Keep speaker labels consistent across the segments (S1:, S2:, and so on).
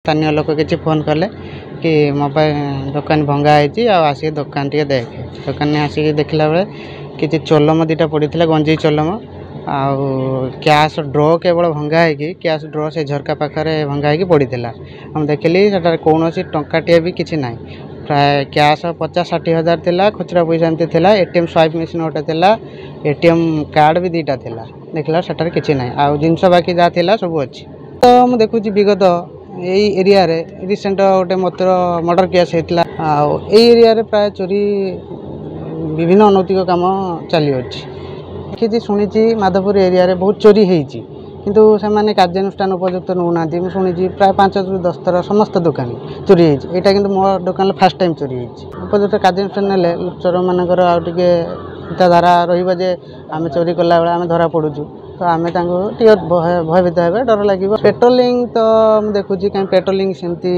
S1: स्थानीय लोक किसी फोन कले कि मोबाइल दुकान भंगा होती आसिक दुकान टे देखे दुकान आसिक देखला बेले किसी चोलम दीटा पड़ा गंजी चोलम आउ कैश ड्र केवल भंगा है कैश ड्र से झरका पाखे भंगा हो पड़ा हम देखिली से कौन टाटे भी किसी ना प्राय कैश 50-60 हज़ार थिला खुचरा पैसा एमती थिला एटीएम स्वाइप मेसीन गोटे थिला एटीएम कार्ड भी दीटा थिला देखला सेटार किसी ना आउ जिनस बाकी जहाँ थिला सब अच्छी तो मुझे देखुची विगत यही एरिया रे रिसेंट गोटे मर्डर केस होता एरिया रे प्राय चोरी विभिन्न अनैतिक काम चली देखी शुणी माधवपुर एरिया रे बहुत चोरी होती किंतु से कार्यानुष्ठान उपयुक्त नौना मुझे शुणी प्राय 5-10 थर समस्त दुकान चोरी होता कि मो दुकान फास्ट टाइम चोरी उपयुक्त कार्यानुष्ठान ने चोर मानकर आगे चिंताधारा रे आम चोरी कला बेले आम धरा पड़ू तो आम भयभीत हे डर लगे पेट्रोलिंग तो मुझे देखुची कहीं पेट्रोलिंग सेमती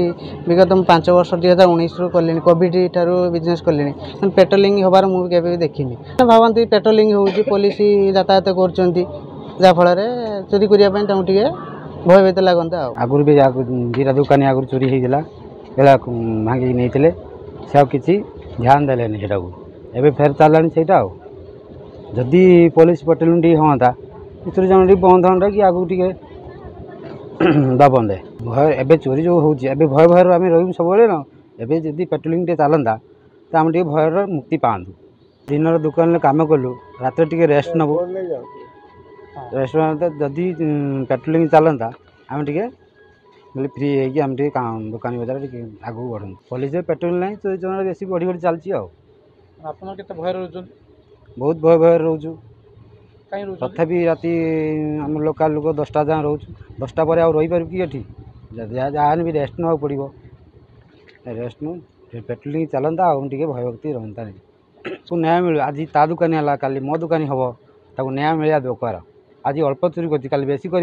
S1: विगत 5 वर्ष 2019 रु कलिनी कोविड ठारू बिजनेस कलिनी पेट्रोलिंग होबार मुझे भी देखनी भावती पेट्रोलिंग हो पुलिस यातायात कर चोरी करने भयभीत लगता
S2: आगुरी भी दीटा दुकानी आगुरी चोरी होता भांगिक नहीं से किसी ध्यान देले से फेर चलानी से जदि पुलिस पेट्रोलिंग टी हाँ चोरी जन बंद हाँ कि आगू टे दबंदे भय एवं चोरी जो हो भय भयर आम रही सब न एवं जदि पेट्रोलिंग टे चलता तो आम टे भयर मुक्ति पातु दिन दुकान कम कलु रात टे रेस्ट नबू रेस्ट जदि पेट्रोलिंग चलता आम टे फ्री होम दुकान बजार आगू बढ़ू पुलिस पेट्रोल ना चोरी चोर बेसी बढ़ी बढ़ी चलती
S1: भय रोच
S2: बहुत भय भय रोचु तथापि राति आम लोकाल लोक 10टा जहाँ रोच 10टा पर रही पार कि जहाँ भी रेस्ट ना पड़ो रेस्ट नु पेट्रोलिंग चलता आगे भयभक्ति रहा नहीं न्याय मिल आज ता दुकानी है काली मो दुकानी हम न्याय मिलवा दरकार आज अल्प चोरी कर बेसी कर।